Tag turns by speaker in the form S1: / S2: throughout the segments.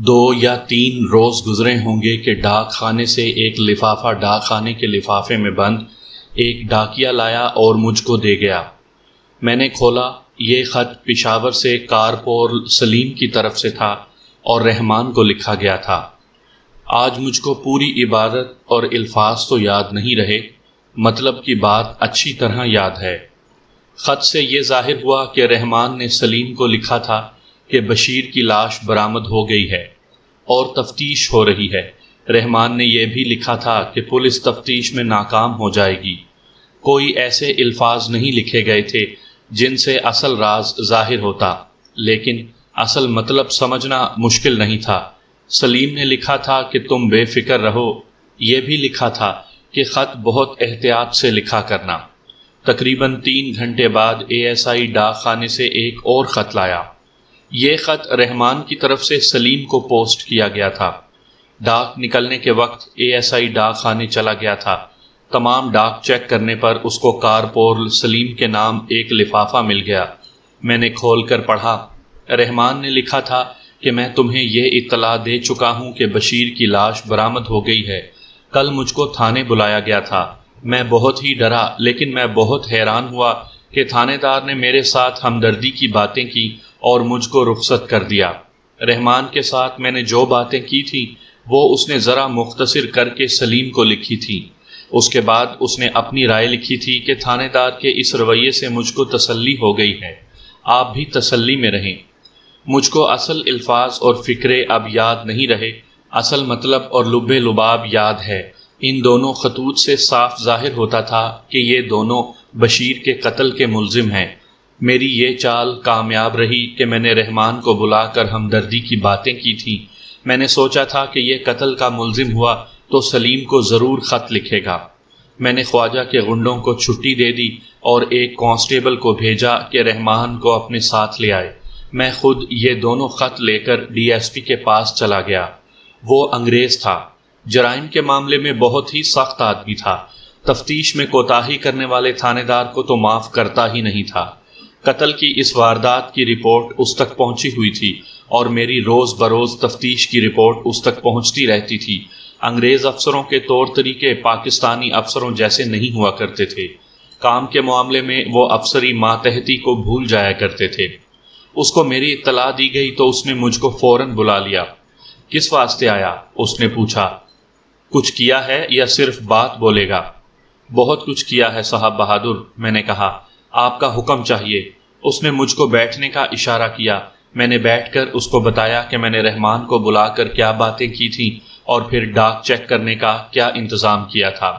S1: 2 یا 3 روز گزرے ہوں گے کہ ڈاک خانے سے ایک لفافہ ڈاک خانے کے لفافے میں بند ایک ڈاکیا لایا اور مجھ کو دے گیا۔ میں نے کھولا، یہ خط پشاور سے کارپورل سلیم کی طرف سے تھا اور رحمان کو لکھا گیا تھا۔ آج مجھ کو پوری عبارت اور الفاظ تو یاد نہیں رہے، مطلب کی بات اچھی طرح یاد ہے۔ خط سے یہ ظاہر ہوا کہ رحمان نے سلیم کو لکھا تھا کہ بشیر کی لاش برآمد ہو گئی ہے اور تفتیش ہو رہی ہے۔ رحمان نے یہ بھی لکھا تھا کہ پولیس تفتیش میں ناکام ہو جائے گی۔ کوئی ایسے الفاظ نہیں لکھے گئے تھے جن سے اصل راز ظاہر ہوتا، لیکن اصل مطلب سمجھنا مشکل نہیں تھا۔ سلیم نے لکھا تھا کہ تم بے فکر رہو، یہ بھی لکھا تھا کہ خط بہت احتیاط سے لکھا کرنا۔ تقریباً 3 گھنٹے بعد ASI ڈاک خانے سے ایک اور خط لایا۔ یہ خط رحمان کی طرف سے سلیم کو پوسٹ کیا گیا تھا۔ ڈاک نکلنے کے وقت ASI ڈاک خانے چلا گیا تھا۔ تمام ڈاک چیک کرنے پر اس کو کارپورل سلیم کے نام ایک لفافہ مل گیا۔ میں نے کھول کر پڑھا۔ رحمان نے لکھا تھا کہ میں تمہیں یہ اطلاع دے چکا ہوں کہ بشیر کی لاش برآمد ہو گئی ہے۔ کل مجھ کو تھانے بلایا گیا تھا۔ میں بہت ہی ڈرا، لیکن میں بہت حیران ہوا کہ تھانے دار نے میرے ساتھ ہمدردی کی باتیں کی اور مجھ کو رخصت کر دیا۔ رحمان کے ساتھ میں نے جو باتیں کی تھیں وہ اس نے ذرا مختصر کر کے سلیم کو لکھی تھی۔ اس کے بعد اس نے اپنی رائے لکھی تھی کہ تھانے دار کے اس رویے سے مجھ کو تسلی ہو گئی ہے، آپ بھی تسلی میں رہیں۔ مجھ کو اصل الفاظ اور فکرے اب یاد نہیں رہے، اصل مطلب اور لب لباب یاد ہے۔ ان دونوں خطوط سے صاف ظاہر ہوتا تھا کہ یہ دونوں بشیر کے قتل کے ملزم ہیں۔ میری یہ چال کامیاب رہی کہ میں نے رحمان کو بلا کر ہمدردی کی باتیں کی تھیں۔ میں نے سوچا تھا کہ یہ قتل کا ملزم ہوا تو سلیم کو ضرور خط لکھے گا۔ میں نے خواجہ کے غنڈوں کو چھٹی دے دی اور ایک کانسٹیبل کو بھیجا کہ رحمان کو اپنے ساتھ لے آئے۔ میں خود یہ دونوں خط لے کر DSP کے پاس چلا گیا۔ وہ انگریز تھا، جرائم کے معاملے میں بہت ہی سخت آدمی تھا، تفتیش میں کوتاہی کرنے والے تھانے دار کو تو معاف کرتا ہی نہیں تھا۔ قتل کی اس واردات کی رپورٹ اس تک پہنچی ہوئی تھی اور میری روز بروز تفتیش کی رپورٹ اس تک پہنچتی رہتی تھی۔ انگریز افسروں کے طور طریقے پاکستانی افسروں جیسے نہیں ہوا کرتے تھے۔ کام کے معاملے میں وہ افسری ماتحتی کو بھول جایا کرتے تھے۔ اس کو میری اطلاع دی گئی تو اس نے مجھ کو فوراً بلا لیا۔ کس واسطے آیا؟ اس نے پوچھا۔ کچھ کیا ہے یا صرف بات بولے گا؟ بہت کچھ کیا ہے صاحب بہادر، میں نے کہا۔ آپ کا حکم چاہیے۔ اس نے مجھ کو بیٹھنے کا اشارہ کیا۔ میں نے بیٹھ کر اس کو بتایا کہ میں نے رحمان کو بلا کر کیا باتیں کی تھیں اور پھر ڈاک چیک کرنے کا کیا انتظام کیا تھا۔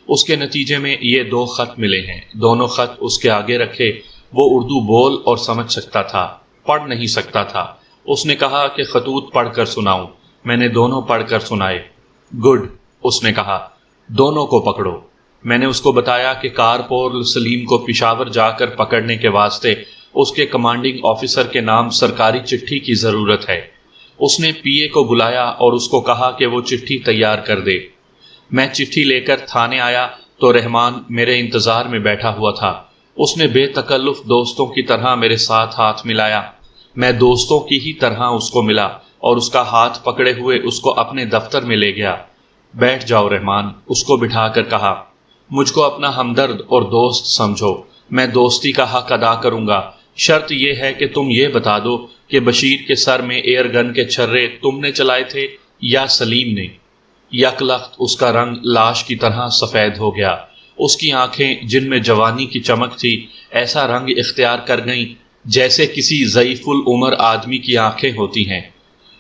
S1: اس کے نتیجے میں یہ 2 خط ملے ہیں۔ دونوں خط اس کے آگے رکھے۔ وہ اردو بول اور سمجھ سکتا تھا، پڑھ نہیں سکتا تھا۔ اس نے کہا کہ خطوط پڑھ کر سناؤں۔ میں نے دونوں پڑھ کر سنائے۔ گڈ، اس نے کہا، دونوں کو پکڑو۔ میں نے اس کو بتایا کہ کارپورل سلیم کو پشاور جا کر پکڑنے کے واسطے اس کے کمانڈنگ آفیسر کے نام سرکاری چٹھی کی ضرورت ہے۔ اس نے PA کو بلایا اور اس کو کہا کہ وہ چٹھی تیار کر دے۔ میں چٹھی لے کر تھانے آیا تو رحمان میرے انتظار میں بیٹھا ہوا تھا۔ اس نے بے تکلف دوستوں کی طرح میرے ساتھ ہاتھ ملایا۔ میں دوستوں کی ہی طرح اس کو ملا اور اس کا ہاتھ پکڑے ہوئے اس کو اپنے دفتر میں لے گیا۔ بیٹھ جاؤ رحمان، اس کو بٹھا کر کہا۔ مجھ کو اپنا ہمدرد اور دوست سمجھو، میں دوستی کا حق ادا کروں گا۔ شرط یہ ہے کہ تم یہ بتا دو کہ بشیر کے سر میں ایئر گن کے چھرے تم نے چلائے تھے یا سلیم نے؟ یک لخت اس کا رنگ لاش کی طرح سفید ہو گیا۔ اس کی آنکھیں جن میں جوانی کی چمک تھی ایسا رنگ اختیار کر گئیں جیسے کسی ضعیف العمر آدمی کی آنکھیں ہوتی ہیں۔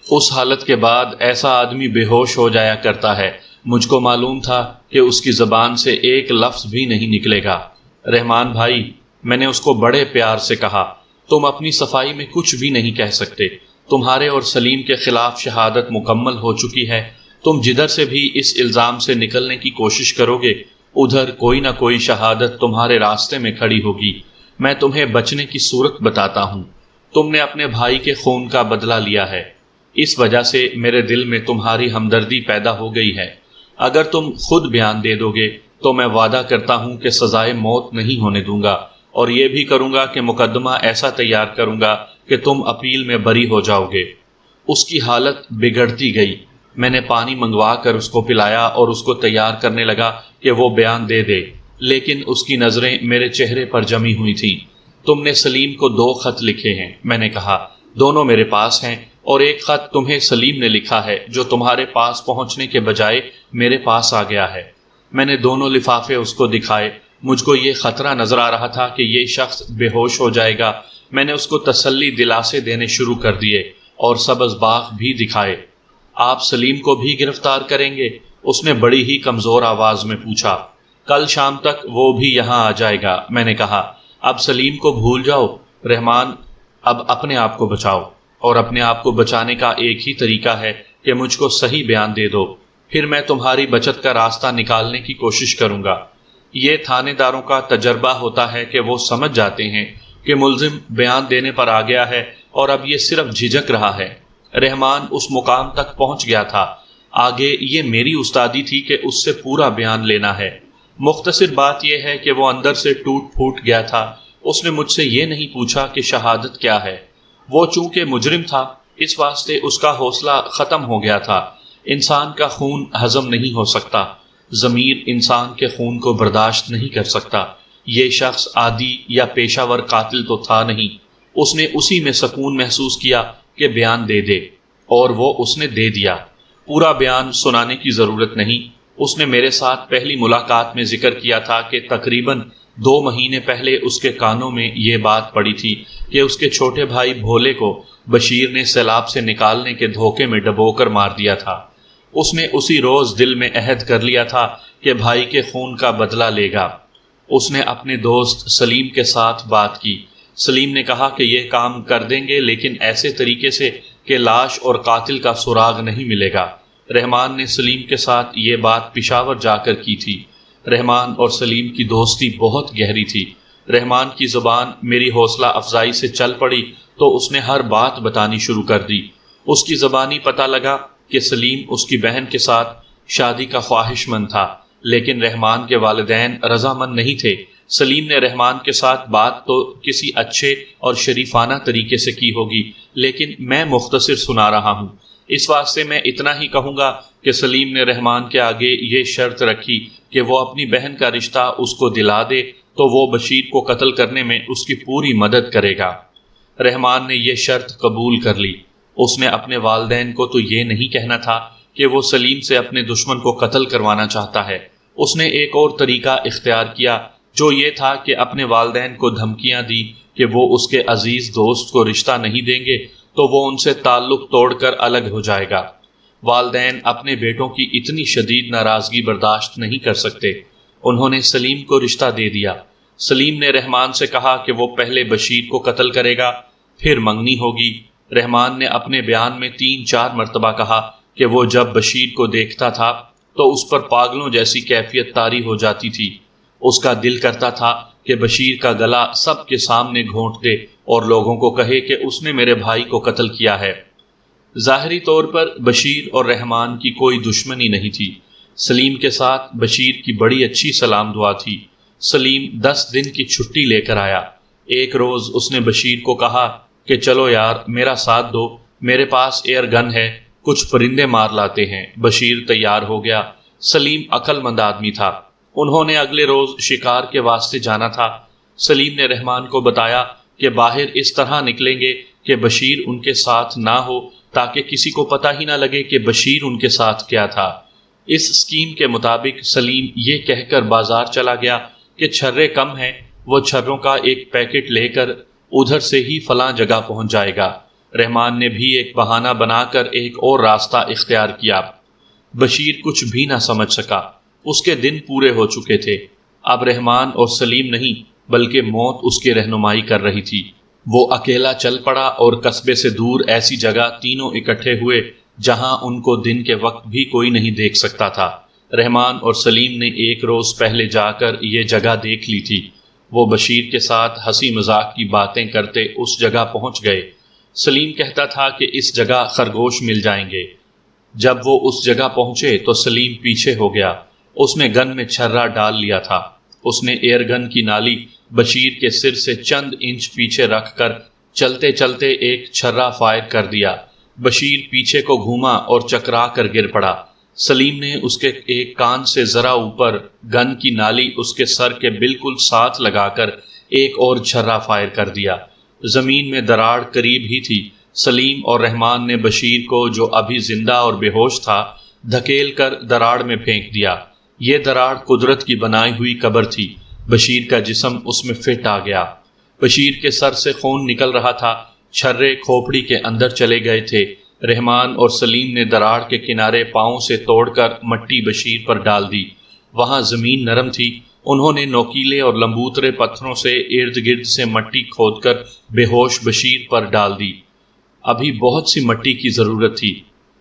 S1: اس حالت کے بعد ایسا آدمی بے ہوش ہو جایا کرتا ہے۔ مجھ کو معلوم تھا کہ اس کی زبان سے ایک لفظ بھی نہیں نکلے گا۔ رحمان بھائی، میں نے اس کو بڑے پیار سے کہا، تم اپنی صفائی میں کچھ بھی نہیں کہہ سکتے۔ تمہارے اور سلیم کے خلاف شہادت مکمل ہو چکی ہے۔ تم جدھر سے بھی اس الزام سے نکلنے کی کوشش کرو گے ادھر کوئی نہ کوئی شہادت تمہارے راستے میں کھڑی ہوگی۔ میں تمہیں بچنے کی صورت بتاتا ہوں۔ تم نے اپنے بھائی کے خون کا بدلہ لیا ہے، اس وجہ سے میرے دل میں تمہاری ہمدردی پیدا ہو گئی ہے۔ اگر تم خود بیان دے دو گے تو میں وعدہ کرتا ہوں کہ سزائے موت نہیں ہونے دوں گا، اور یہ بھی کروں گا کہ مقدمہ ایسا تیار کروں گا کہ تم اپیل میں بری ہو جاؤ گے۔ اس کی حالت بگڑتی گئی۔ میں نے پانی منگوا کر اس کو پلایا اور اس کو تیار کرنے لگا کہ وہ بیان دے دے، لیکن اس کی نظریں میرے چہرے پر جمی ہوئی تھیں۔ تم نے سلیم کو 2 خط لکھے ہیں، میں نے کہا۔ دونوں میرے پاس ہیں، اور ایک خط تمہیں سلیم نے لکھا ہے جو تمہارے پاس پہنچنے کے بجائے میرے پاس آ گیا ہے۔ میں نے دونوں لفافے اس کو دکھائے۔ مجھ کو یہ خطرہ نظر آ رہا تھا کہ یہ شخص بے ہوش ہو جائے گا۔ میں نے اس کو تسلی دلاسے دینے شروع کر دیے اور سبز باغ بھی دکھائے۔ آپ سلیم کو بھی گرفتار کریں گے؟ اس نے بڑی ہی کمزور آواز میں پوچھا۔ کل شام تک وہ بھی یہاں آ جائے گا، میں نے کہا۔ اب سلیم کو بھول جاؤ رحمان، اب اپنے آپ کو بچاؤ، اور اپنے آپ کو بچانے کا ایک ہی طریقہ ہے کہ مجھ کو صحیح بیان دے دو، پھر میں تمہاری بچت کا راستہ نکالنے کی کوشش کروں گا۔ یہ تھانے داروں کا تجربہ ہوتا ہے کہ وہ سمجھ جاتے ہیں کہ ملزم بیان دینے پر آ گیا ہے اور اب یہ صرف جھجک رہا ہے۔ رحمان اس مقام تک پہنچ گیا تھا۔ آگے یہ میری استادی تھی کہ اس سے پورا بیان لینا ہے۔ مختصر بات یہ ہے کہ وہ اندر سے ٹوٹ پھوٹ گیا تھا۔ اس نے مجھ سے یہ نہیں پوچھا کہ شہادت کیا ہے۔ وہ چونکہ مجرم تھا، اس واسطے اس کا حوصلہ ختم ہو گیا تھا۔ انسان کا خون ہضم نہیں ہو سکتا، ضمیر انسان کے خون کو برداشت نہیں کر سکتا۔ یہ شخص عادی یا پیشہ ور قاتل تو تھا نہیں۔ اس نے اسی میں سکون محسوس کیا کہ بیان دے دے، اور وہ اس نے دے دیا۔ پورا بیان سنانے کی ضرورت نہیں۔ اس نے میرے ساتھ پہلی ملاقات میں ذکر کیا تھا کہ تقریباً 2 مہینے پہلے اس کے کانوں میں یہ بات پڑی تھی کہ اس کے چھوٹے بھائی بھولے کو بشیر نے سیلاب سے نکالنے کے دھوکے میں ڈبو کر مار دیا تھا۔ اس نے اسی روز دل میں عہد کر لیا تھا کہ بھائی کے خون کا بدلہ لے گا۔ اس نے اپنے دوست سلیم کے ساتھ بات کی۔ سلیم نے کہا کہ یہ کام کر دیں گے، لیکن ایسے طریقے سے کہ لاش اور قاتل کا سراغ نہیں ملے گا۔ رحمان نے سلیم کے ساتھ یہ بات پشاور جا کر کی تھی۔ رحمان اور سلیم کی دوستی بہت گہری تھی۔ رحمان کی زبان میری حوصلہ افزائی سے چل پڑی تو اس نے ہر بات بتانی شروع کر دی۔ اس کی زبانی پتہ لگا کہ سلیم اس کی بہن کے ساتھ شادی کا خواہش مند تھا، لیکن رحمان کے والدین رضامند نہیں تھے۔ سلیم نے رحمان کے ساتھ بات تو کسی اچھے اور شریفانہ طریقے سے کی ہوگی، لیکن میں مختصر سنا رہا ہوں۔ اس واسطے میں اتنا ہی کہوں گا کہ سلیم نے رحمان کے آگے یہ شرط رکھی کہ وہ اپنی بہن کا رشتہ اس کو دلا دے تو وہ بشیر کو قتل کرنے میں اس کی پوری مدد کرے گا۔ رحمان نے یہ شرط قبول کر لی۔ اس نے اپنے والدین کو تو یہ نہیں کہنا تھا کہ وہ سلیم سے اپنے دشمن کو قتل کروانا چاہتا ہے۔ اس نے ایک اور طریقہ اختیار کیا، جو یہ تھا کہ اپنے والدین کو دھمکیاں دی کہ وہ اس کے عزیز دوست کو رشتہ نہیں دیں گے تو وہ ان سے تعلق توڑ کر الگ ہو جائے گا۔ والدین اپنے بیٹوں کی اتنی شدید ناراضگی برداشت نہیں کر سکتے۔ انہوں نے سلیم کو رشتہ دے دیا۔ سلیم نے رحمان سے کہا کہ وہ پہلے بشیر کو قتل کرے گا، پھر منگنی ہوگی۔ رحمان نے اپنے بیان میں 3-4 مرتبہ کہا کہ وہ جب بشیر کو دیکھتا تھا تو اس پر پاگلوں جیسی کیفیت طاری ہو جاتی تھی۔ اس کا دل کرتا تھا کہ بشیر کا گلا سب کے سامنے گھونٹ دے اور لوگوں کو کہے کہ اس نے میرے بھائی کو قتل کیا ہے۔ ظاہری طور پر بشیر اور رحمان کی کوئی دشمنی نہیں تھی۔ سلیم کے ساتھ بشیر کی بڑی اچھی سلام دعا تھی۔ سلیم 10 دن کی چھٹی لے کر آیا۔ ایک روز اس نے بشیر کو کہا کہ چلو یار میرا ساتھ دو، میرے پاس ایئر گن ہے، کچھ پرندے مار لاتے ہیں۔ بشیر تیار ہو گیا۔ سلیم عقل مند آدمی تھا۔ انہوں نے اگلے روز شکار کے واسطے جانا تھا۔ سلیم نے رحمان کو بتایا کہ باہر اس طرح نکلیں گے کہ بشیر ان کے ساتھ نہ ہو، تاکہ کسی کو پتہ ہی نہ لگے کہ بشیر ان کے ساتھ کیا تھا۔ اس اسکیم کے مطابق سلیم یہ کہہ کر بازار چلا گیا کہ چھرے کم ہیں، وہ چھروں کا ایک پیکٹ لے کر ادھر سے ہی فلاں جگہ پہنچ جائے گا۔ رحمان نے بھی ایک بہانہ بنا کر ایک اور راستہ اختیار کیا۔ بشیر کچھ بھی نہ سمجھ سکا۔ اس کے دن پورے ہو چکے تھے۔ اب رحمان اور سلیم نہیں بلکہ موت اس کی رہنمائی کر رہی تھی۔ وہ اکیلا چل پڑا اور قصبے سے دور ایسی جگہ تینوں اکٹھے ہوئے جہاں ان کو دن کے وقت بھی کوئی نہیں دیکھ سکتا تھا۔ رحمان اور سلیم نے ایک روز پہلے جا کر یہ جگہ دیکھ لی تھی۔ وہ بشیر کے ساتھ ہنسی مذاق کی باتیں کرتے اس جگہ پہنچ گئے۔ سلیم کہتا تھا کہ اس جگہ خرگوش مل جائیں گے۔ جب وہ اس جگہ پہنچے تو سلیم پیچھے ہو گیا۔ اس نے گن میں چھرا ڈال لیا تھا۔ اس نے ایئر گن کی نالی بشیر کے سر سے چند انچ پیچھے رکھ کر چلتے چلتے ایک چھرا فائر کر دیا۔ بشیر پیچھے کو گھوما اور چکرا کر گر پڑا۔ سلیم نے اس کے ایک کان سے ذرا اوپر گن کی نالی اس کے سر کے بالکل ساتھ لگا کر ایک اور چھرا فائر کر دیا۔ زمین میں دراڑ قریب ہی تھی۔ سلیم اور رحمان نے بشیر کو، جو ابھی زندہ اور بے ہوش تھا، دھکیل کر دراڑ میں پھینک دیا۔ یہ دراڑ قدرت کی بنائی ہوئی قبر تھی۔ بشیر کا جسم اس میں فٹ آ گیا۔ بشیر کے سر سے خون نکل رہا تھا۔ چھرے کھوپڑی کے اندر چلے گئے تھے۔ رحمان اور سلیم نے دراڑ کے کنارے پاؤں سے توڑ کر مٹی بشیر پر ڈال دی۔ وہاں زمین نرم تھی۔ انہوں نے نوکیلے اور لمبوترے پتھروں سے ارد گرد سے مٹی کھود کر بے ہوش بشیر پر ڈال دی۔ ابھی بہت سی مٹی کی ضرورت تھی۔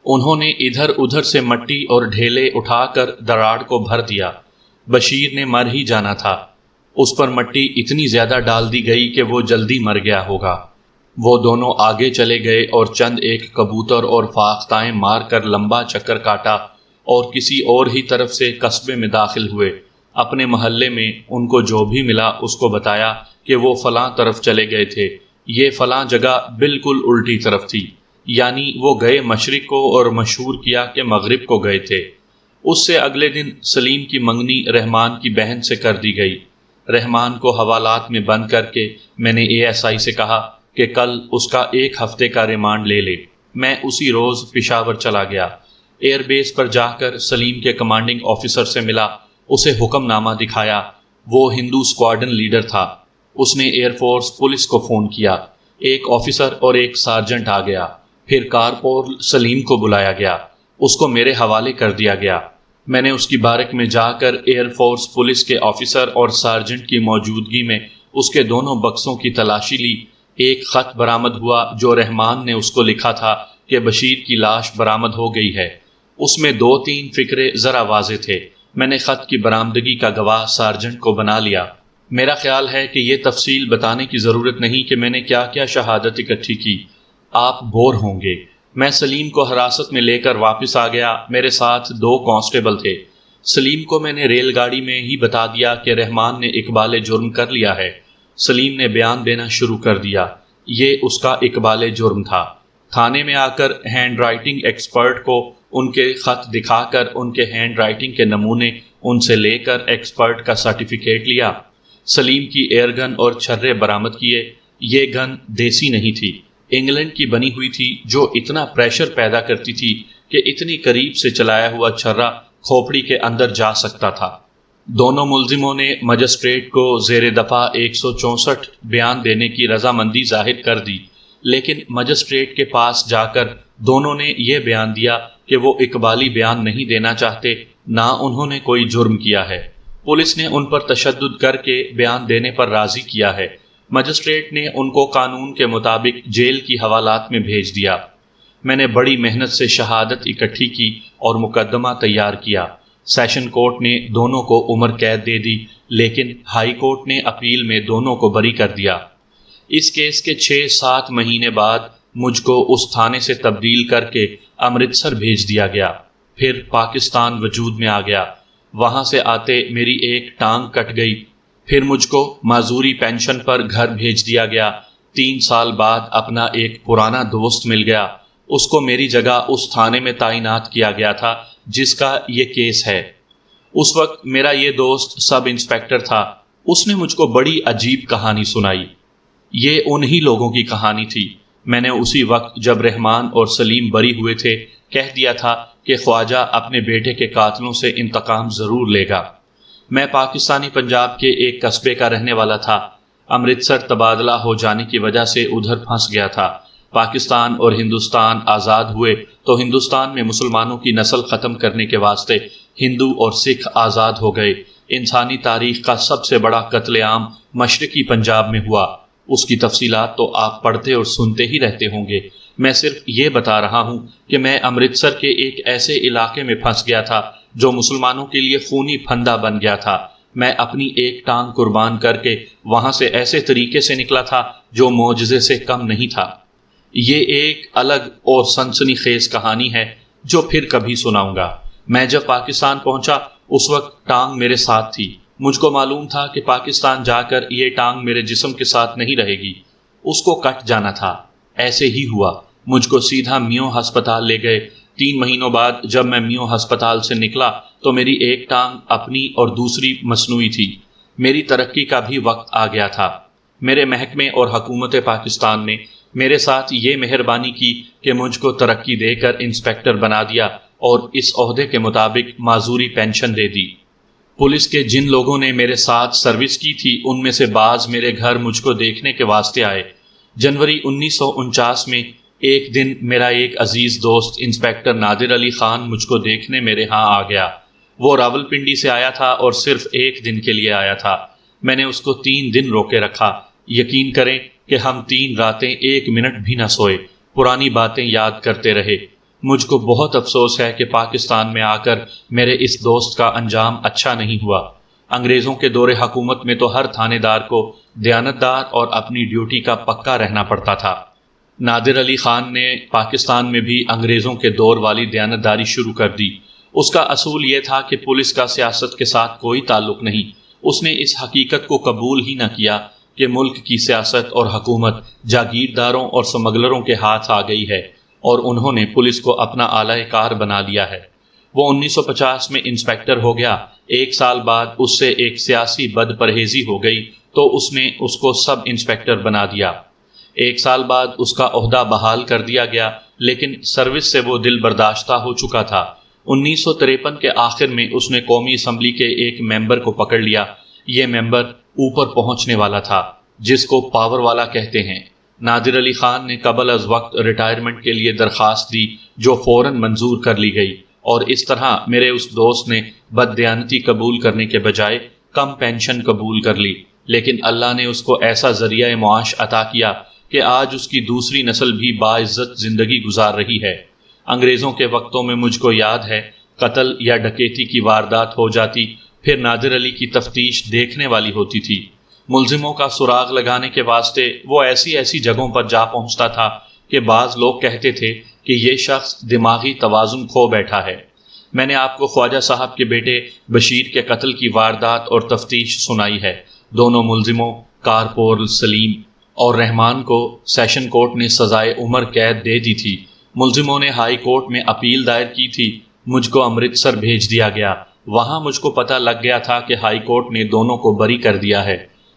S1: انہوں نے ادھر ادھر سے مٹی اور ڈھیلے اٹھا کر دراڑ کو بھر دیا۔ بشیر نے مر ہی جانا تھا۔ اس پر مٹی اتنی زیادہ ڈال دی گئی کہ وہ جلدی مر گیا ہوگا۔ وہ دونوں آگے چلے گئے اور چند ایک کبوتر اور فاختائیں مار کر لمبا چکر کاٹا اور کسی اور ہی طرف سے قصبے میں داخل ہوئے۔ اپنے محلے میں ان کو جو بھی ملا اس کو بتایا کہ وہ فلاں طرف چلے گئے تھے۔ یہ فلاں جگہ بالکل الٹی طرف تھی، یعنی وہ گئے مشرق کو اور مشہور کیا کہ مغرب کو گئے تھے۔ اس سے اگلے دن سلیم کی منگنی رحمان کی بہن سے کر دی گئی۔ رحمان کو حوالات میں بند کر کے میں نے ASI سے کہا کہ کل اس کا 1 ہفتے کا ریمانڈ لے لے۔ میں اسی روز پشاور چلا گیا۔ ایئر بیس پر جا کر سلیم کے کمانڈنگ آفیسر سے ملا، اسے حکم نامہ دکھایا۔ وہ ہندو اسکواڈن لیڈر تھا۔ اس نے ایئر فورس پولیس کو فون کیا۔ ایک آفیسر اور ایک سارجنٹ آ گیا۔ پھر کارپورل سلیم کو بلایا گیا۔ اس کو میرے حوالے کر دیا گیا۔ میں نے اس کی بارک میں جا کر ایئر فورس پولیس کے آفیسر اور سارجنٹ کی موجودگی میں اس کے دونوں بکسوں کی تلاشی لی۔ ایک خط برآمد ہوا جو رحمان نے اس کو لکھا تھا کہ بشیر کی لاش برآمد ہو گئی ہے۔ اس میں 2-3 فقرے ذرا واضح تھے۔ میں نے خط کی برآمدگی کا گواہ سارجنٹ کو بنا لیا۔ میرا خیال ہے کہ یہ تفصیل بتانے کی ضرورت نہیں کہ میں نے کیا کیا شہادت اکٹھی کی۔ آپ بور ہوں گے۔ میں سلیم کو حراست میں لے کر واپس آ گیا۔ میرے ساتھ 2 کانسٹیبل تھے۔ سلیم کو میں نے ریل گاڑی میں ہی بتا دیا کہ رحمان نے اقبال جرم کر لیا ہے۔ سلیم نے بیان دینا شروع کر دیا۔ یہ اس کا اقبال جرم تھا۔ تھانے میں آ کر ہینڈ رائٹنگ ایکسپرٹ کو ان کے خط دکھا کر ان کے ہینڈ رائٹنگ کے نمونے ان سے لے کر ایکسپرٹ کا سرٹیفکیٹ لیا۔ سلیم کی ایئر گن اور چھرے برآمد کیے۔ یہ گن دیسی نہیں تھی، انگلینڈ کی بنی ہوئی تھی، جو اتنا پریشر پیدا کرتی تھی کہ اتنی قریب سے چلایا ہوا چھرا کھوپڑی کے اندر جا سکتا تھا۔ دونوں ملزموں نے مجسٹریٹ کو زیر دفعہ 164 بیان دینے کی رضامندی ظاہر کر دی، لیکن مجسٹریٹ کے پاس جا کر دونوں نے یہ بیان دیا کہ وہ اقبالی بیان نہیں دینا چاہتے، نہ انہوں نے کوئی جرم کیا ہے۔ پولیس نے ان پر تشدد کر کے بیان دینے پر راضی کیا ہے۔ مجسٹریٹ نے ان کو قانون کے مطابق جیل کی حوالات میں بھیج دیا۔ میں نے بڑی محنت سے شہادت اکٹھی کی اور مقدمہ تیار کیا۔ سیشن کورٹ نے دونوں کو عمر قید دے دی، لیکن ہائی کورٹ نے اپیل میں دونوں کو بری کر دیا۔ اس کیس کے 6-7 مہینے بعد مجھ کو اس تھانے سے تبدیل کر کے امرتسر بھیج دیا گیا۔ پھر پاکستان وجود میں آ گیا۔ وہاں سے آتے میری ایک ٹانگ کٹ گئی۔ پھر مجھ کو معذوری پینشن پر گھر بھیج دیا گیا۔ 3 سال بعد اپنا ایک پرانا دوست مل گیا۔ اس کو میری جگہ اس تھانے میں تعینات کیا گیا تھا جس کا یہ کیس ہے۔ اس وقت میرا یہ دوست سب انسپیکٹر تھا۔ اس نے مجھ کو بڑی عجیب کہانی سنائی۔ یہ انہی لوگوں کی کہانی تھی۔ میں نے اسی وقت جب رحمان اور سلیم بری ہوئے تھے کہہ دیا تھا کہ خواجہ اپنے بیٹے کے قاتلوں سے انتقام ضرور لے گا۔ میں پاکستانی پنجاب کے ایک قصبے کا رہنے والا تھا۔ امرتسر تبادلہ ہو جانے کی وجہ سے ادھر پھنس گیا تھا۔ پاکستان اور ہندوستان آزاد ہوئے تو ہندوستان میں مسلمانوں کی نسل ختم کرنے کے واسطے ہندو اور سکھ آزاد ہو گئے۔ انسانی تاریخ کا سب سے بڑا قتل عام مشرقی پنجاب میں ہوا۔ اس کی تفصیلات تو آپ پڑھتے اور سنتے ہی رہتے ہوں گے۔ میں صرف یہ بتا رہا ہوں کہ میں امرتسر کے ایک ایسے علاقے میں پھنس گیا تھا جو مسلمانوں کے لیے خونی پھندا بن گیا تھا۔ میں اپنی ایک ٹانگ قربان کر کے وہاں سے ایسے طریقے سے نکلا تھا جو معجزے سے کم نہیں تھا۔ یہ ایک الگ اور سنسنی خیز کہانی ہے جو پھر کبھی سناؤں گا۔ میں جب پاکستان پہنچا اس وقت ٹانگ میرے ساتھ تھی۔ مجھ کو معلوم تھا کہ پاکستان جا کر یہ ٹانگ میرے جسم کے ساتھ نہیں رہے گی، اس کو کٹ جانا تھا۔ ایسے ہی ہوا۔ مجھ کو سیدھا میو ہسپتال لے گئے۔ 3 مہینوں بعد جب میں میو ہسپتال سے نکلا تو میری ایک ٹانگ اپنی اور دوسری مصنوعی تھی۔ میری ترقی کا بھی وقت آ گیا تھا۔ میرے محکمے اور حکومت پاکستان نے میرے ساتھ یہ مہربانی کی کہ مجھ کو ترقی دے کر انسپیکٹر بنا دیا اور اس عہدے کے مطابق معذوری پینشن دے دی۔ پولیس کے جن لوگوں نے میرے ساتھ سروس کی تھی ان میں سے بعض میرے گھر مجھ کو دیکھنے کے واسطے آئے۔ جنوری 1949 میں ایک دن میرا ایک عزیز دوست انسپیکٹر نادر علی خان مجھ کو دیکھنے میرے ہاں آ گیا۔ وہ راولپنڈی سے آیا تھا اور صرف ایک دن کے لیے آیا تھا۔ میں نے اس کو 3 دن روکے رکھا۔ یقین کریں کہ ہم 3 راتیں 1 منٹ بھی نہ سوئے، پرانی باتیں یاد کرتے رہے۔ مجھ کو بہت افسوس ہے کہ پاکستان میں آ کر میرے اس دوست کا انجام اچھا نہیں ہوا۔ انگریزوں کے دور حکومت میں تو ہر تھانے دار کو دیانتدار اور اپنی ڈیوٹی کا پکا رہنا پڑتا تھا۔ نادر علی خان نے پاکستان میں بھی انگریزوں کے دور والی دیانتداری شروع کر دی۔ اس کا اصول یہ تھا کہ پولیس کا سیاست کے ساتھ کوئی تعلق نہیں۔ اس نے اس حقیقت کو قبول ہی نہ کیا کہ ملک کی سیاست اور حکومت جاگیرداروں اور سمگلروں کے ہاتھ آ گئی ہے اور انہوں نے پولیس کو اپنا اعلی کار بنا لیا ہے۔ وہ 1950 میں انسپیکٹر ہو گیا۔ 1 سال بعد اس سے ایک سیاسی بد پرہیزی ہو گئی تو اس نے اس کو سب انسپیکٹر بنا دیا۔ 1 سال بعد اس کا عہدہ بحال کر دیا گیا، لیکن سروس سے وہ دل برداشتہ ہو چکا تھا۔ 1953 کے آخر میں اس نے قومی اسمبلی کے ایک ممبر کو پکڑ لیا۔ یہ ممبر اوپر پہنچنے والا تھا، جس کو پاور والا کہتے ہیں۔ نادر علی خان نے قبل از وقت ریٹائرمنٹ کے لیے درخواست دی جو فوراً منظور کر لی گئی، اور اس طرح میرے اس دوست نے بددیانتی قبول کرنے کے بجائے کم پینشن قبول کر لی۔ لیکن اللہ نے اس کو ایسا ذریعہ معاش عطا کیا کہ آج اس کی دوسری نسل بھی باعزت زندگی گزار رہی ہے۔ انگریزوں کے وقتوں میں مجھ کو یاد ہے قتل یا ڈکیتی کی واردات ہو جاتی، پھر نادر علی کی تفتیش دیکھنے والی ہوتی تھی۔ ملزموں کا سراغ لگانے کے واسطے وہ ایسی جگہوں پر جا پہنچتا تھا کہ بعض لوگ کہتے تھے کہ یہ شخص دماغی توازن کھو بیٹھا ہے۔ میں نے آپ کو خواجہ صاحب کے بیٹے بشیر کے قتل کی واردات اور تفتیش سنائی ہے۔ دونوں ملزموں کارپورل سلیم اور رحمان کو سیشن کورٹ نے سزائے عمر قید دے دی تھی۔ ملزموں نے ہائی کورٹ میں اپیل دائر کی تھی۔ مجھ کو امرتسر بھیج دیا گیا۔ وہاں مجھ کو پتہ لگ گیا تھا کہ ہائی کورٹ نے دونوں کو بری کر دیا ہے۔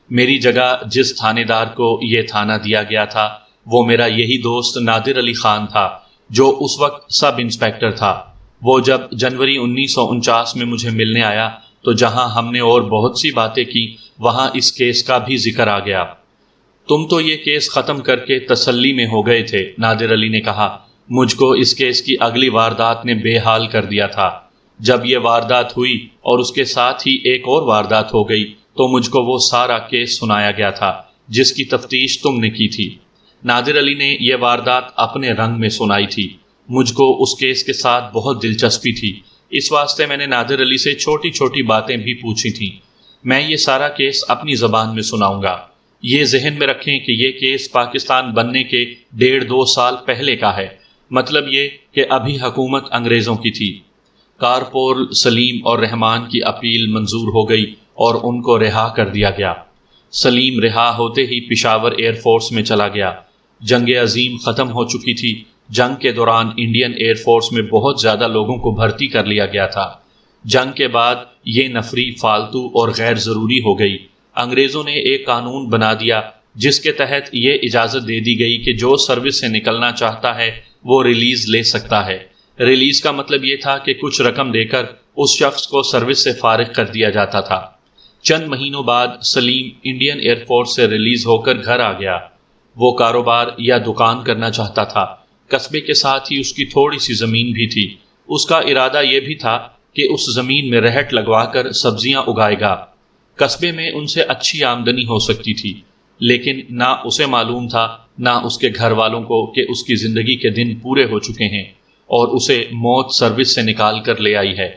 S1: میری جگہ جس تھانے دار کو یہ تھانہ دیا گیا تھا وہ میرا یہی دوست نادر علی خان تھا، جو اس وقت سب انسپیکٹر تھا۔ وہ جب جنوری 1949 میں مجھے ملنے آیا تو جہاں ہم نے اور بہت سی باتیں کی وہاں اس کیس کا بھی ذکر آ گیا۔ تم تو یہ کیس ختم کر کے تسلی میں ہو گئے تھے، نادر علی نے کہا۔ مجھ کو اس کیس کی اگلی واردات نے بے حال کر دیا تھا۔ جب یہ واردات ہوئی اور اس کے ساتھ ہی ایک اور واردات ہو گئی تو مجھ کو وہ سارا کیس سنایا گیا تھا جس کی تفتیش تم نے کی تھی۔ نادر علی نے یہ واردات اپنے رنگ میں سنائی تھی۔ مجھ کو اس کیس کے ساتھ بہت دلچسپی تھی، اس واسطے میں نے نادر علی سے چھوٹی چھوٹی باتیں بھی پوچھی تھیں۔ میں یہ سارا کیس اپنی زبان میں سناؤں گا۔ یہ ذہن میں رکھیں کہ یہ کیس پاکستان بننے کے 1.5-2 سال پہلے کا ہے، مطلب یہ کہ ابھی حکومت انگریزوں کی تھی۔ کارپورل سلیم اور رحمان کی اپیل منظور ہو گئی اور ان کو رہا کر دیا گیا۔ سلیم رہا ہوتے ہی پشاور ایئر فورس میں چلا گیا۔ جنگ عظیم ختم ہو چکی تھی۔ جنگ کے دوران انڈین ایئر فورس میں بہت زیادہ لوگوں کو بھرتی کر لیا گیا تھا۔ جنگ کے بعد یہ نفری، فالتو اور غیر ضروری ہو گئی۔ انگریزوں نے ایک قانون بنا دیا جس کے تحت یہ اجازت دے دی گئی کہ جو سروس سے نکلنا چاہتا ہے وہ ریلیز لے سکتا ہے۔ ریلیز کا مطلب یہ تھا کہ کچھ رقم دے کر اس شخص کو سروس سے فارغ کر دیا جاتا تھا۔ چند مہینوں بعد سلیم انڈین ایئر فورس سے ریلیز ہو کر گھر آ گیا۔ وہ کاروبار یا دکان کرنا چاہتا تھا۔ قصبے کے ساتھ ہی اس کی تھوڑی سی زمین بھی تھی۔ اس کا ارادہ یہ بھی تھا کہ اس زمین میں رہٹ لگوا کر سبزیاں اگائے گا۔ قصبے میں ان سے اچھی آمدنی ہو سکتی تھی، لیکن نہ اسے معلوم تھا نہ اس کے گھر والوں کو کہ اس کی زندگی کے دن پورے ہو چکے ہیں اور اسے موت سروس سے نکال کر لے آئی ہے۔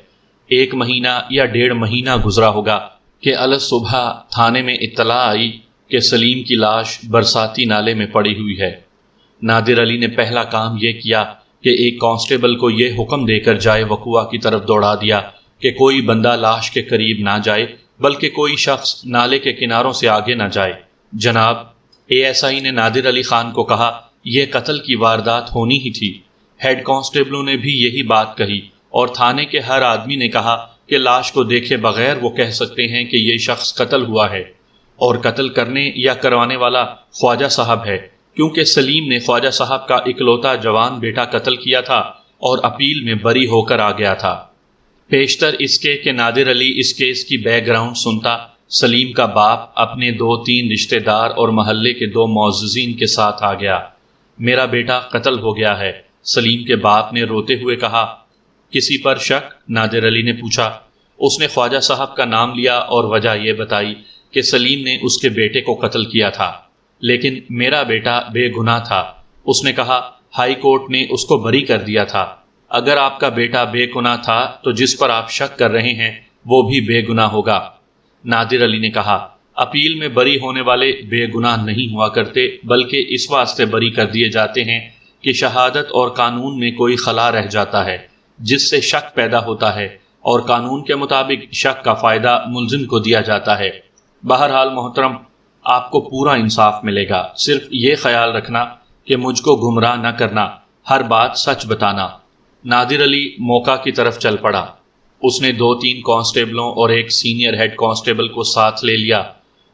S1: 1 مہینہ یا 1.5 مہینہ گزرا ہوگا کہ الصبح تھانے میں اطلاع آئی کہ سلیم کی لاش برساتی نالے میں پڑی ہوئی ہے۔ نادر علی نے پہلا کام یہ کیا کہ ایک کانسٹیبل کو یہ حکم دے کر جائے وقوع کی طرف دوڑا دیا کہ کوئی بندہ لاش کے قریب نہ جائے، بلکہ کوئی شخص نالے کے کناروں سے آگے نہ جائے۔ جناب، ASI نے نادر علی خان کو کہا یہ قتل کی واردات ہونی ہی تھی۔ ہیڈ کانسٹیبلوں نے بھی یہی بات کہی اور تھانے کے ہر آدمی نے کہا کہ لاش کو دیکھے بغیر وہ کہہ سکتے ہیں کہ یہ شخص قتل ہوا ہے، اور قتل کرنے یا کروانے والا خواجہ صاحب ہے، کیونکہ سلیم نے خواجہ صاحب کا اکلوتا جوان بیٹا قتل کیا تھا اور اپیل میں بری ہو کر آ گیا تھا۔ پیشتر اس کے کہ نادر علی اس کیس کی بیک گراؤنڈ سنتا، سلیم کا باپ اپنے 2-3 رشتہ دار اور محلے کے 2 معززین کے ساتھ آ گیا۔ میرا بیٹا قتل ہو گیا ہے، سلیم کے باپ نے روتے ہوئے کہا۔ کسی پر شک؟ نادر علی نے پوچھا۔ اس نے خواجہ صاحب کا نام لیا اور وجہ یہ بتائی کہ سلیم نے اس کے بیٹے کو قتل کیا تھا، لیکن میرا بیٹا بے گناہ تھا۔ اس نے کہا ہائی کورٹ نے اس کو بری کر دیا تھا۔ اگر آپ کا بیٹا بے گناہ تھا تو جس پر آپ شک کر رہے ہیں وہ بھی بے گناہ ہوگا۔ نادر علی نے کہا اپیل میں بری ہونے والے بے گناہ نہیں ہوا کرتے، بلکہ اس واسطے بری کر دیے جاتے ہیں کہ شہادت اور قانون میں کوئی خلا رہ جاتا ہے جس سے شک پیدا ہوتا ہے، اور قانون کے مطابق شک کا فائدہ ملزم کو دیا جاتا ہے۔ بہرحال محترم، آپ کو پورا انصاف ملے گا، صرف یہ خیال رکھنا کہ مجھ کو گمراہ نہ کرنا، ہر بات سچ بتانا۔ نادر علی موقع کی طرف چل پڑا۔ اس نے 2-3 کانسٹیبلوں اور ایک سینئر ہیڈ کانسٹیبل کو ساتھ لے لیا۔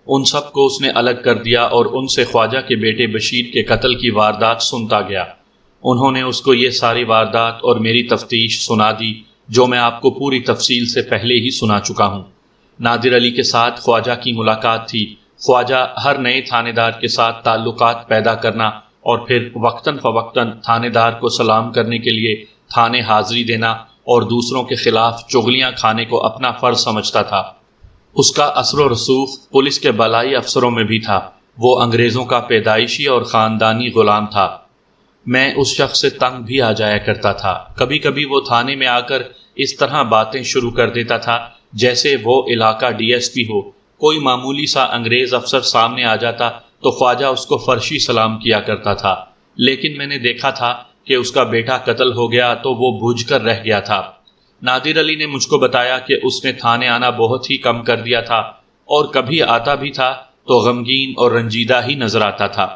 S1: ان سب کو اس نے الگ کر دیا اور ان سے خواجہ کے بیٹے بشیر کے قتل کی واردات سنتا گیا۔ انہوں نے اس کو یہ ساری واردات اور میری تفتیش سنا دی جو میں آپ کو پوری تفصیل سے پہلے ہی سنا چکا ہوں۔ نادر علی کے ساتھ خواجہ کی ملاقات تھی۔ خواجہ ہر نئے تھانے دار کے ساتھ تعلقات پیدا کرنا اور پھر وقتاً فوقتاً تھانے دار کو سلام کرنے کے لیے تھانے حاضری دینا اور دوسروں کے خلاف چغلیاں کھانے کو اپنا فرض سمجھتا تھا۔ اس کا اثر و رسوخ پولیس کے بالائی افسروں میں بھی تھا۔ وہ انگریزوں کا پیدائشی اور خاندانی غلام تھا۔ میں اس شخص سے تنگ بھی آ جایا کرتا تھا۔ کبھی کبھی وہ تھانے میں آ کر اس طرح باتیں شروع کر دیتا تھا جیسے وہ علاقہ ڈی ایس پی ہو۔ کوئی معمولی سا انگریز افسر سامنے آ جاتا تو خواجہ اس کو فرشی سلام کیا کرتا تھا، لیکن میں نے دیکھا تھا کہ اس کا بیٹا قتل ہو گیا تو وہ بجھ کر رہ گیا تھا۔ نادر علی نے مجھ کو بتایا کہ اس نے تھانے آنا بہت ہی کم کر دیا تھا، اور کبھی آتا بھی تھا تو غمگین اور رنجیدہ ہی نظر آتا تھا۔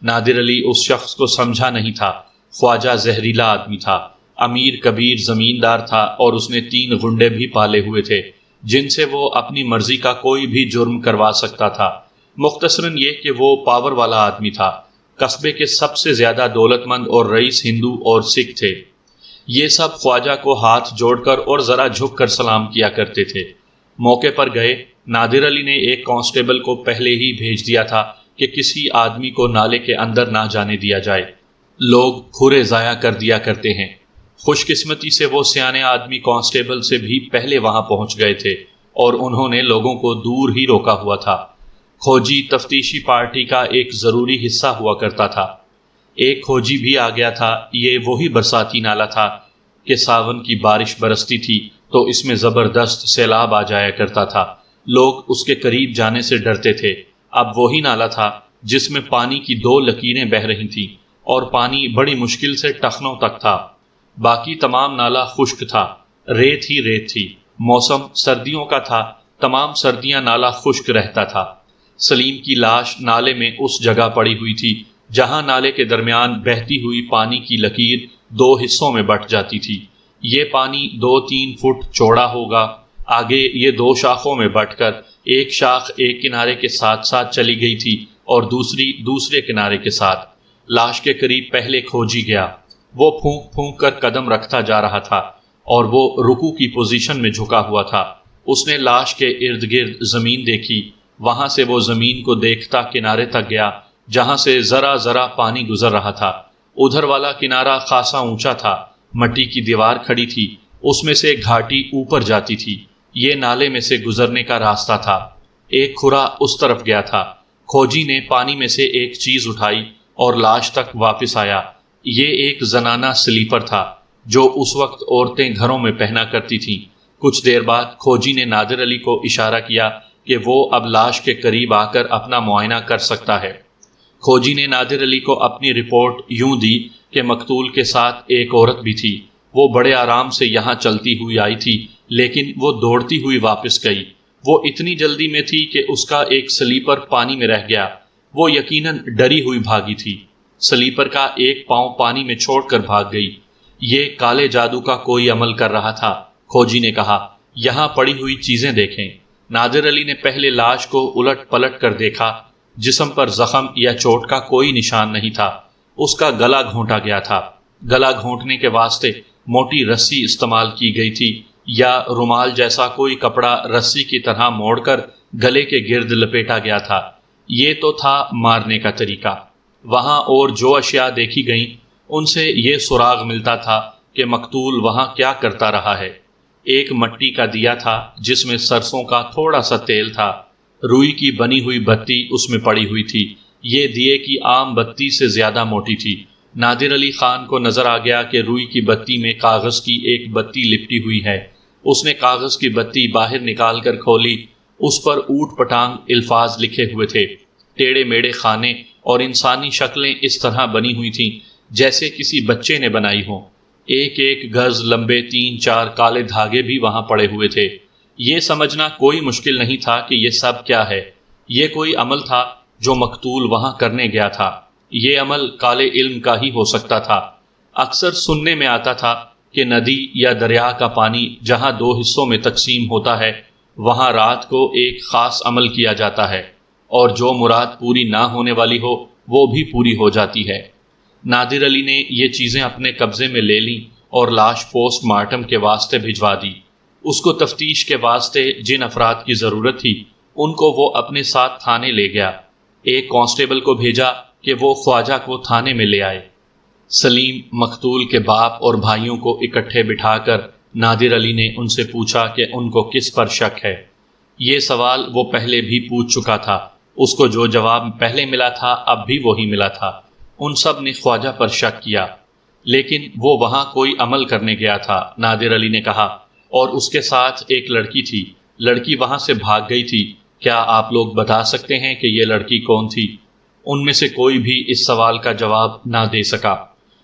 S1: نادر علی اس شخص کو سمجھا نہیں تھا۔ خواجہ زہریلا آدمی تھا، امیر کبیر زمیندار تھا، اور اس نے 3 غنڈے بھی پالے ہوئے تھے جن سے وہ اپنی مرضی کا کوئی بھی جرم کروا سکتا تھا۔ مختصراً یہ کہ وہ پاور والا آدمی تھا۔ قصبے کے سب سے زیادہ دولت مند اور رئیس ہندو اور سکھ تھے۔ یہ سب خواجہ کو ہاتھ جوڑ کر اور ذرا جھک کر سلام کیا کرتے تھے۔ موقع پر گئے نادر علی نے ایک کانسٹیبل کو پہلے ہی بھیج دیا تھا کہ کسی آدمی کو نالے کے اندر نہ جانے دیا جائے، لوگ کھرے ضائع کر دیا کرتے ہیں۔ خوش قسمتی سے وہ سیانے آدمی کانسٹیبل سے بھی پہلے وہاں پہنچ گئے تھے اور انہوں نے لوگوں کو دور ہی روکا ہوا تھا۔ کھوجی تفتیشی پارٹی کا ایک ضروری حصہ ہوا کرتا تھا۔ ایک کھوجی بھی آ گیا تھا۔ یہ وہی برساتی نالا تھا کہ ساون کی بارش برستی تھی تو اس میں زبردست سیلاب آ جایا کرتا تھا۔ لوگ اس کے قریب جانے سے ڈرتے تھے۔ اب وہی نالا تھا جس میں پانی کی 2 لکیریں بہہ رہی تھیں اور پانی بڑی مشکل سے ٹخنوں تک تھا۔ باقی تمام نالا خشک تھا، ریت ہی ریت تھی۔ موسم سردیوں کا تھا، تمام سردیاں نالا خشک رہتا تھا۔ سلیم کی لاش نالے میں اس جگہ پڑی ہوئی تھی جہاں نالے کے درمیان بہتی ہوئی پانی کی لکیر 2 حصوں میں بٹ جاتی تھی۔ یہ پانی 2-3 فٹ چوڑا ہوگا۔ آگے یہ 2 شاخوں میں بٹ کر ایک شاخ ایک کنارے کے ساتھ ساتھ چلی گئی تھی اور دوسری دوسرے کنارے کے ساتھ۔ لاش کے قریب پہلے کھوجی گیا۔ وہ پھونک پھونک کر قدم رکھتا جا رہا تھا اور وہ رکوع کی پوزیشن میں جھکا ہوا تھا۔ اس نے لاش کے ارد گرد زمین دیکھی۔ وہاں سے وہ زمین کو دیکھتا کنارے تک گیا جہاں سے ذرا ذرا پانی گزر رہا تھا۔ ادھر والا کنارہ خاصا اونچا تھا، مٹی کی دیوار کھڑی تھی، اس میں سے گھاٹی اوپر جاتی تھی۔ یہ نالے میں سے گزرنے کا راستہ تھا۔ ایک کھرا اس طرف گیا تھا۔ کھوجی نے پانی میں سے ایک چیز اٹھائی اور لاش تک واپس آیا۔ یہ ایک زنانہ سلیپر تھا جو اس وقت عورتیں گھروں میں پہنا کرتی تھیں۔ کچھ دیر بعد کھوجی نے نادر علی کو اشارہ کیا کہ وہ اب لاش کے قریب آ کر اپنا معائنہ کر سکتا ہے۔ کھوجی نے نادر علی کو اپنی رپورٹ یوں دی کہ مقتول کے ساتھ ایک عورت بھی تھی۔ وہ بڑے آرام سے یہاں چلتی ہوئی آئی تھی، لیکن وہ دوڑتی ہوئی واپس گئی۔ وہ اتنی جلدی میں تھی کہ اس کا ایک سلیپر پانی میں رہ گیا۔ وہ یقیناً ڈری ہوئی بھاگی تھی۔ سلیپر کا ایک پاؤں پانی میں چھوڑ کر بھاگ گئی۔ یہ کالے جادو کا کوئی عمل کر رہا تھا، کھوجی نے کہا۔ یہاں پڑی ہوئی چیزیں دیکھیں۔ نادر علی نے پہلے لاش کو الٹ پلٹ کر دیکھا۔ جسم پر زخم یا چوٹ کا کوئی نشان نہیں تھا۔ اس کا گلا گھونٹا گیا تھا۔ گلا گھونٹنے کے واسطے موٹی رسی استعمال کی گئی تھی یا رومال جیسا کوئی کپڑا رسی کی طرح موڑ کر گلے کے گرد لپیٹا گیا تھا۔ یہ تو تھا مارنے کا طریقہ۔ وہاں اور جو اشیاء دیکھی گئیں ان سے یہ سراغ ملتا تھا کہ مقتول وہاں کیا کرتا رہا ہے۔ ایک مٹی کا دیا تھا جس میں سرسوں کا تھوڑا سا تیل تھا۔ روئی کی بنی ہوئی بتی اس میں پڑی ہوئی تھی۔ یہ دیے کی عام بتی سے زیادہ موٹی تھی۔ نادر علی خان کو نظر آ گیا کہ روئی کی بتی میں کاغذ کی ایک بتی لپٹی ہوئی ہے۔ اس نے کاغذ کی بتی باہر نکال کر کھولی۔ اس پر اوٹ پٹانگ الفاظ لکھے ہوئے تھے۔ ٹیڑے میڑے خانے اور انسانی شکلیں اس طرح بنی ہوئی تھیں جیسے کسی بچے نے بنائی ہوں۔ ایک ایک گز لمبے 3-4 کالے دھاگے بھی وہاں پڑے ہوئے تھے۔ یہ سمجھنا کوئی مشکل نہیں تھا کہ یہ سب کیا ہے۔ یہ کوئی عمل تھا جو مقتول وہاں کرنے گیا تھا۔ یہ عمل کالے علم کا ہی ہو سکتا تھا۔ اکثر سننے میں آتا تھا کہ ندی یا دریا کا پانی جہاں 2 حصوں میں تقسیم ہوتا ہے وہاں رات کو ایک خاص عمل کیا جاتا ہے اور جو مراد پوری نہ ہونے والی ہو وہ بھی پوری ہو جاتی ہے۔ نادر علی نے یہ چیزیں اپنے قبضے میں لے لیں اور لاش پوسٹ مارٹم کے واسطے بھجوا دی۔ اس کو تفتیش کے واسطے جن افراد کی ضرورت تھی ان کو وہ اپنے ساتھ تھانے لے گیا۔ ایک کانسٹیبل کو بھیجا کہ وہ خواجہ کو تھانے میں لے آئے۔ سلیم مقتول کے باپ اور بھائیوں کو اکٹھے بٹھا کر نادر علی نے ان سے پوچھا کہ ان کو کس پر شک ہے۔ یہ سوال وہ پہلے بھی پوچھ چکا تھا۔ اس کو جو جواب پہلے ملا تھا اب بھی وہی ملا تھا۔ ان سب نے خواجہ پر شک کیا، لیکن وہ وہاں کوئی عمل کرنے گیا تھا، نادر علی نے کہا، اور اس کے ساتھ ایک لڑکی تھی۔ لڑکی وہاں سے بھاگ گئی تھی۔ کیا آپ لوگ بتا سکتے ہیں کہ یہ لڑکی کون تھی؟ ان میں سے کوئی بھی اس سوال کا جواب نہ دے سکا۔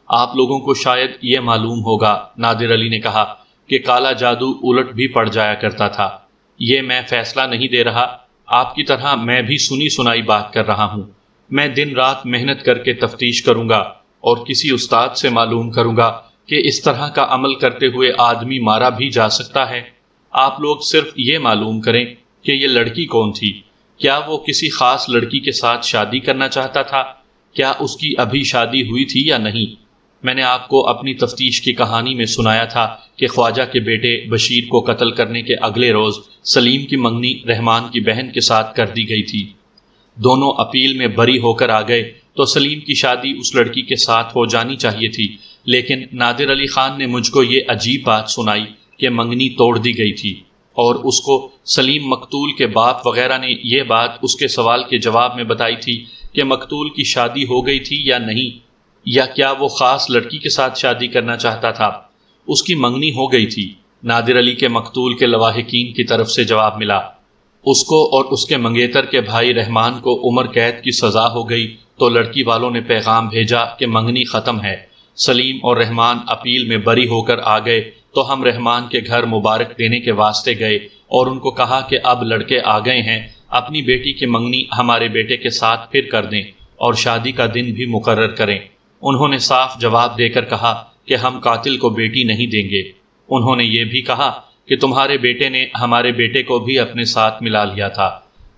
S1: آپ لوگوں کو شاید یہ معلوم ہوگا، نادر علی نے کہا، کہ کالا جادو الٹ بھی پڑ جایا کرتا تھا۔ یہ میں فیصلہ نہیں دے رہا، آپ کی طرح میں بھی سنی سنائی بات کر رہا ہوں۔ میں دن رات محنت کر کے تفتیش کروں گا اور کسی استاد سے معلوم کروں گا کہ اس طرح کا عمل کرتے ہوئے آدمی مارا بھی جا سکتا ہے۔ آپ لوگ صرف یہ معلوم کریں کہ یہ لڑکی کون تھی۔ کیا وہ کسی خاص لڑکی کے ساتھ شادی کرنا چاہتا تھا؟ کیا اس کی ابھی شادی ہوئی تھی یا نہیں؟ میں نے آپ کو اپنی تفتیش کی کہانی میں سنایا تھا کہ خواجہ کے بیٹے بشیر کو قتل کرنے کے اگلے روز سلیم کی منگنی رحمان کی بہن کے ساتھ کر دی گئی تھی۔ دونوں اپیل میں بری ہو کر آ گئے تو سلیم کی شادی اس لڑکی کے ساتھ ہو جانی چاہیے تھی، لیکن نادر علی خان نے مجھ کو یہ عجیب بات سنائی کہ منگنی توڑ دی گئی تھی، اور اس کو سلیم مقتول کے باپ وغیرہ نے یہ بات اس کے سوال کے جواب میں بتائی تھی کہ مقتول کی شادی ہو گئی تھی یا نہیں، یا کیا وہ خاص لڑکی کے ساتھ شادی کرنا چاہتا تھا۔ اس کی منگنی ہو گئی تھی۔ نادر علی کے مقتول کے لواحقین کی طرف سے جواب ملا۔ اس کو اور اس کے منگیتر کے بھائی رحمان کو عمر قید کی سزا ہو گئی تو لڑکی والوں نے پیغام بھیجا کہ منگنی ختم ہے۔ سلیم اور رحمان اپیل میں بری ہو کر آ گئے تو ہم رحمان کے گھر مبارک دینے کے واسطے گئے اور ان کو کہا کہ اب لڑکے آ گئے ہیں، اپنی بیٹی کی منگنی ہمارے بیٹے کے ساتھ پھر کر دیں اور شادی کا دن بھی مقرر کریں۔ انہوں نے صاف جواب دے کر کہا کہ ہم قاتل کو بیٹی نہیں دیں گے۔ انہوں نے یہ بھی کہا کہ تمہارے بیٹے نے ہمارے بیٹے کو بھی اپنے ساتھ ملا لیا تھا،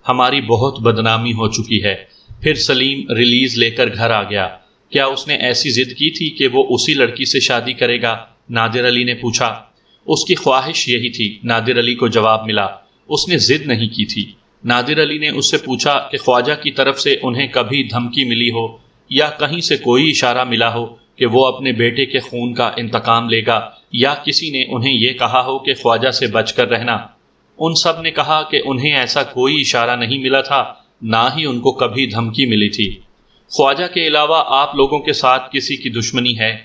S1: ہماری بہت بدنامی ہو چکی ہے۔ پھر سلیم ریلیز لے کر گھر آ گیا۔ کیا اس نے ایسی ضد کی تھی کہ وہ اسی لڑکی سے شادی کرے گا؟ نادر علی نے پوچھا۔ اس کی خواہش یہی تھی، نادر علی کو جواب ملا۔ اس نے ضد نہیں کی تھی۔ نادر علی نے اس سے پوچھا کہ خواجہ کی طرف سے انہیں کبھی دھمکی ملی ہو یا کہیں سے کوئی اشارہ ملا ہو کہ وہ اپنے بیٹے کے خون کا انتقام لے گا، یا کسی نے انہیں یہ کہا ہو کہ خواجہ سے بچ کر رہنا۔ ان سب نے کہا کہ انہیں ایسا کوئی اشارہ نہیں ملا تھا، نہ ہی ان کو کبھی دھمکی ملی تھی۔ خواجہ کے علاوہ آپ لوگوں کے ساتھ کسی کی دشمنی ہے؟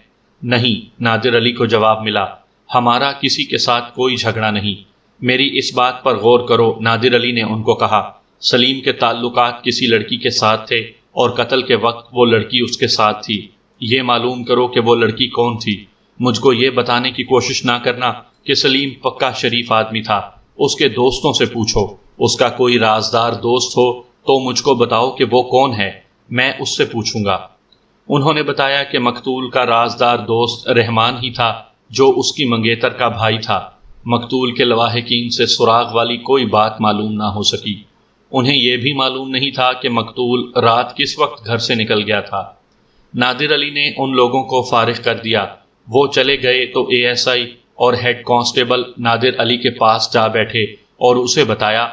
S1: نہیں، نادر علی کو جواب ملا، ہمارا کسی کے ساتھ کوئی جھگڑا نہیں۔ میری اس بات پر غور کرو، نادر علی نے ان کو کہا۔ سلیم کے تعلقات کسی لڑکی کے ساتھ تھے اور قتل کے وقت وہ لڑکی اس کے ساتھ تھی۔ یہ معلوم کرو کہ وہ لڑکی کون تھی۔ مجھ کو یہ بتانے کی کوشش نہ کرنا کہ سلیم پکا شریف آدمی تھا۔ اس کے دوستوں سے پوچھو، اس کا کوئی رازدار دوست ہو تو مجھ کو بتاؤ کہ وہ کون ہے، میں اس سے پوچھوں گا۔ انہوں نے بتایا کہ مقتول کا رازدار دوست رحمان ہی تھا جو اس کی منگیتر کا بھائی تھا۔ مقتول کے لواحقین سے سراغ والی کوئی بات معلوم نہ ہو سکی۔ انہیں یہ بھی معلوم نہیں تھا کہ مقتول رات کس وقت گھر سے نکل گیا تھا۔ نادر علی نے ان لوگوں کو فارغ کر دیا۔ وہ چلے گئے تو ASI اور ہیڈ کانسٹیبل نادر علی کے پاس جا بیٹھے اور اسے بتایا